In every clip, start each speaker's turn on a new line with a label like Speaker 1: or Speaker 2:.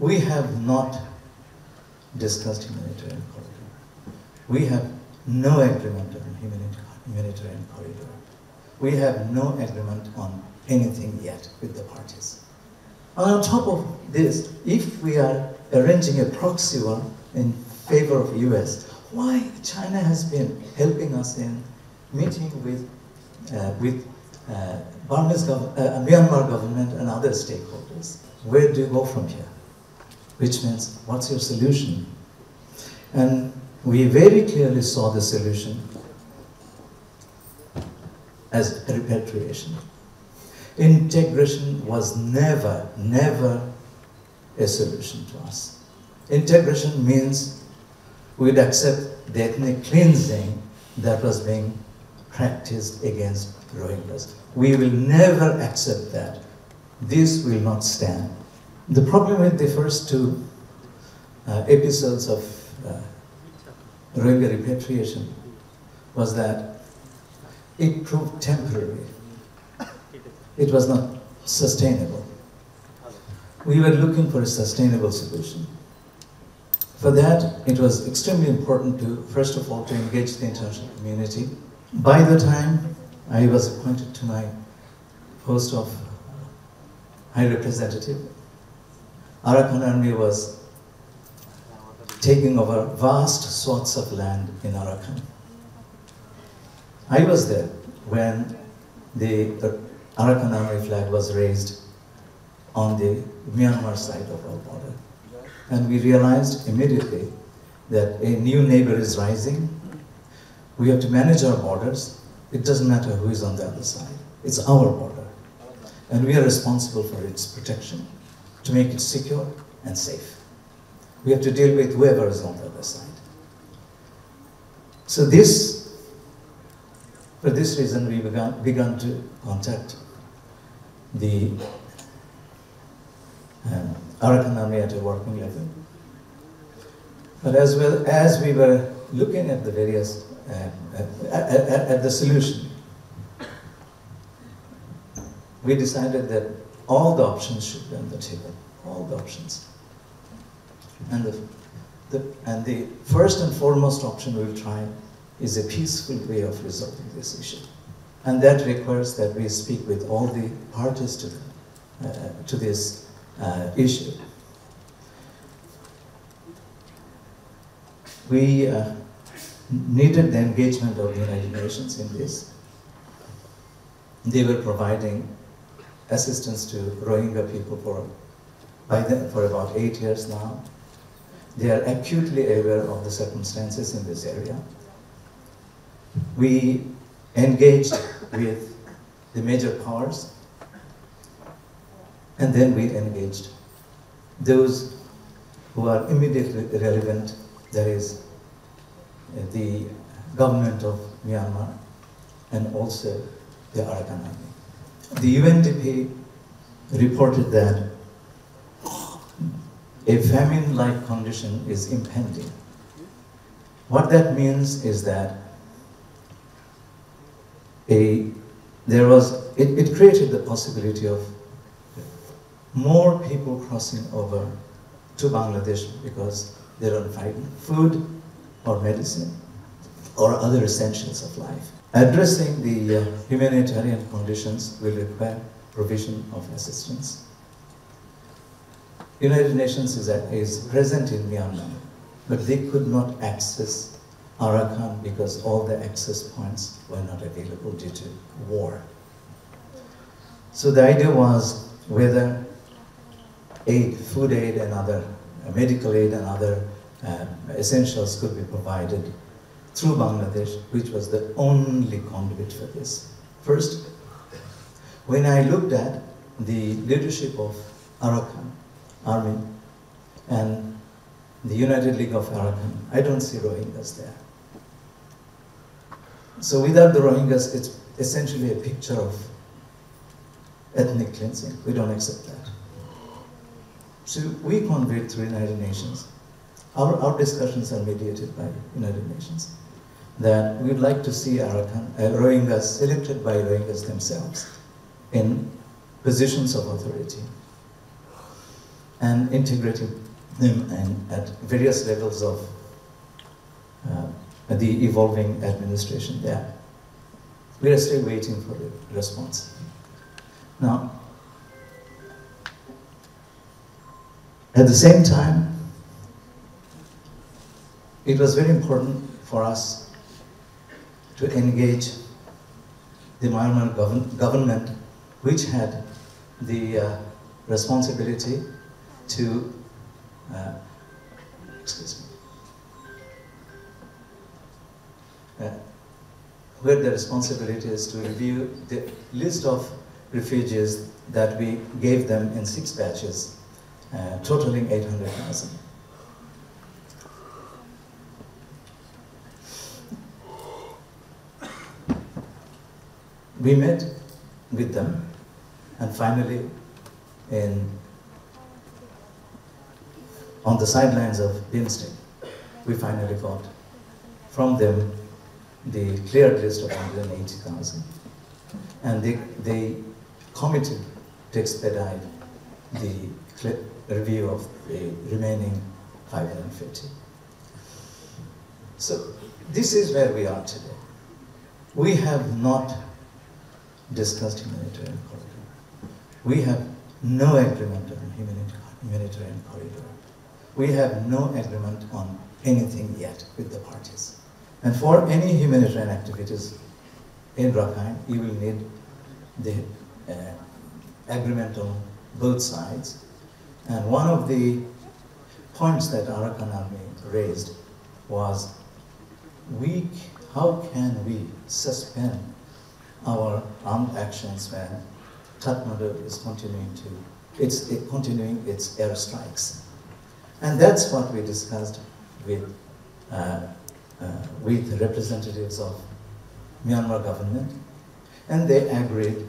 Speaker 1: We have not discussed humanitarian corridor. We have no agreement on humanitarian corridor. We have no agreement on anything yet with the parties. And on top of this, if we are arranging a proxy war in favor of US, why China has been helping us in meeting with Myanmar government and other stakeholders? Where do you go from here? Which means, what's your solution? And we very clearly saw the solution as repatriation. Integration was never a solution to us. Integration means we'd accept the ethnic cleansing that was being practiced against Rohingyas. We will never accept that. This will not stand. The problem with the first two episodes of Rohingya repatriation was that it proved temporary. It was not sustainable. We were looking for a sustainable solution. For that, it was extremely important to, first of all, to engage the international community. By the time I was appointed to my post of High Representative, Arakan Army was taking over vast swaths of land in Arakan. I was there when the Arakan Army flag was raised on the Myanmar side of our border. And we realized immediately that a new neighbor is rising. We have to manage our borders. It doesn't matter who is on the other side. It's our border. And we are responsible for its protection, to make it secure and safe. We have to deal with whoever is on the other side. So for this reason, we began to contact the Arakan Army at a working level. But as well as we were looking at the various, at the solution, we decided that all the options should be on the table, all the options. And the first and foremost option we will try is a peaceful way of resolving this issue. And that requires that we speak with all the parties to this issue. We needed the engagement of the United Nations in this. They were providing assistance to Rohingya people for about 8 years now. They are acutely aware of the circumstances in this area. We engaged with the major powers, and then we engaged those who are immediately relevant, that is the government of Myanmar and also the Arakan Army. The UNDP reported that a famine-like condition is impending. What that means is that it created the possibility of more people crossing over to Bangladesh because they don't find food or medicine or other essentials of life. Addressing the humanitarian conditions will require provision of assistance. United Nations is present in Myanmar, but they could not access Arakan because all the access points were not available due to war. So the idea was whether aid, food aid and other medical aid and other essentials could be provided through Bangladesh, which was the only conduit for this. First, when I looked at the leadership of Arakan Army and the United League of Arakan, I don't see Rohingyas there. So without the Rohingyas, it's essentially a picture of ethnic cleansing. We don't accept that. So we conveyed through United Nations. Our discussions are mediated by United Nations, that we'd like to see Rohingyas selected by Rohingyas themselves in positions of authority. and integrating them at various levels of the evolving administration there. We are still waiting for the response. Now, at the same time, it was very important for us to engage the Myanmar government, which had the responsibility to, who had the responsibility is to review the list of refugees that we gave them in 6 batches, totaling 800,000. We met with them, and finally, on the sidelines of 𝗖𝗄𝗃, we finally got from them the cleared list of 180,000, and they committed to expedite the review of the remaining 550. So this is where we are today. We have not discussed humanitarian corridor. We have no agreement on humanitarian corridor. We have no agreement on anything yet with the parties. And for any humanitarian activities in Rakhine, you will need the agreement on both sides. And one of the points that Arakan Army raised was, how can we suspend our armed actions when Kathmandu is continuing its airstrikes? And that's what we discussed with representatives of Myanmar government, and they agreed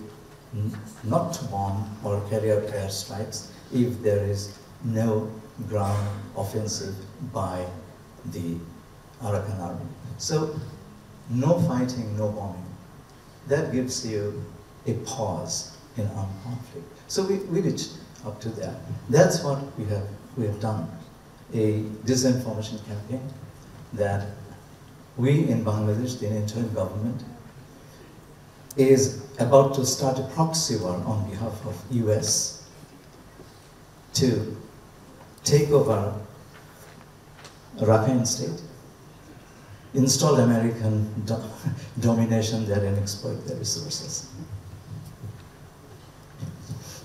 Speaker 1: not to bomb or carry out airstrikes if there is no ground offensive by the Arakan Army. So, no fighting, no bombing. That gives you a pause in armed conflict. So we reached up to that. That's what we have done. A disinformation campaign that we in Bangladesh, the interim government, is about to start a proxy war on behalf of US to take over Rakhine State, install American domination there and exploit their resources.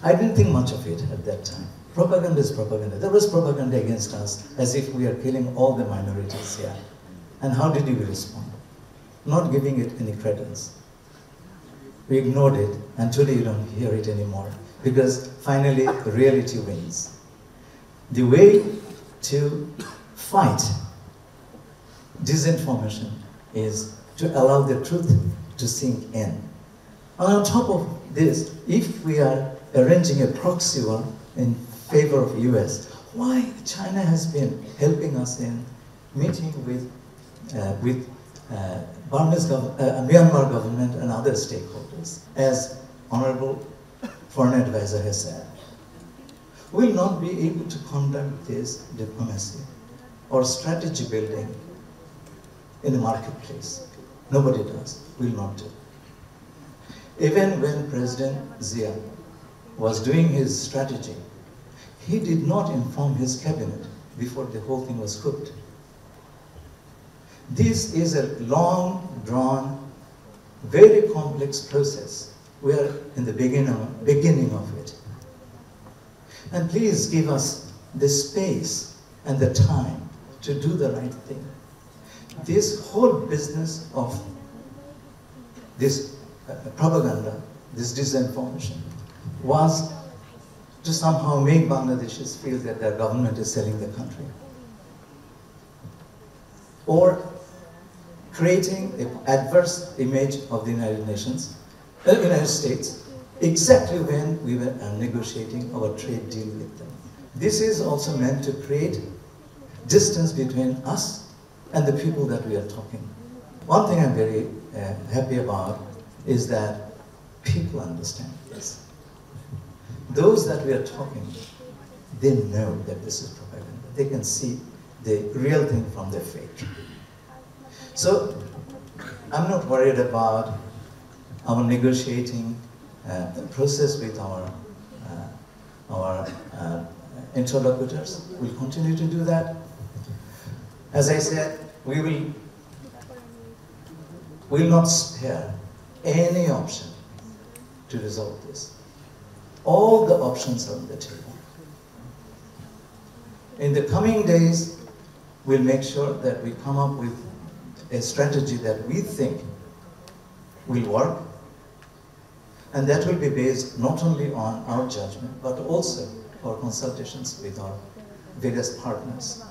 Speaker 1: I didn't think much of it at that time. Propaganda is propaganda. There was propaganda against us as if we are killing all the minorities here. And how did we respond? Not giving it any credence. We ignored it, and today you don't hear it anymore, because finally reality wins. The way to fight disinformation is to allow the truth to sink in. And on top of this, if we are arranging a proxy war in favor of US, why China has been helping us in meeting with Myanmar government and other stakeholders, as Honorable Foreign Advisor has said, will not be able to conduct this diplomacy or strategy building in the marketplace. Nobody does, will not do. Even when President Zia was doing his strategy, he did not inform his cabinet before the whole thing was cooked. This is a long, drawn, very complex process. We are in the beginning of it. And please give us the space and the time to do the right thing. This whole business of this propaganda, this disinformation, was to somehow make Bangladeshis feel that their government is selling the country, or creating an adverse image of the United States, exactly when we were negotiating our trade deal with them. This is also meant to create distance between us and the people that we are talking. One thing I'm very happy about is that people understand this. Those that we are talking with, they know that this is propaganda. They can see the real thing from the fake. So I'm not worried about our negotiating process with our interlocutors. We'll continue to do that. As I said, we will not spare any option to resolve this. All the options are on the table. In the coming days, we'll make sure that we come up with a strategy that we think will work, and that will be based not only on our judgment, but also our consultations with our various partners.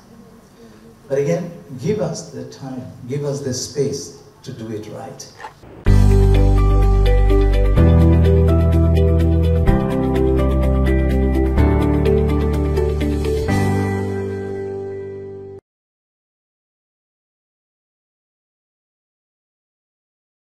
Speaker 1: But again, give us the time, give us the space to do it right.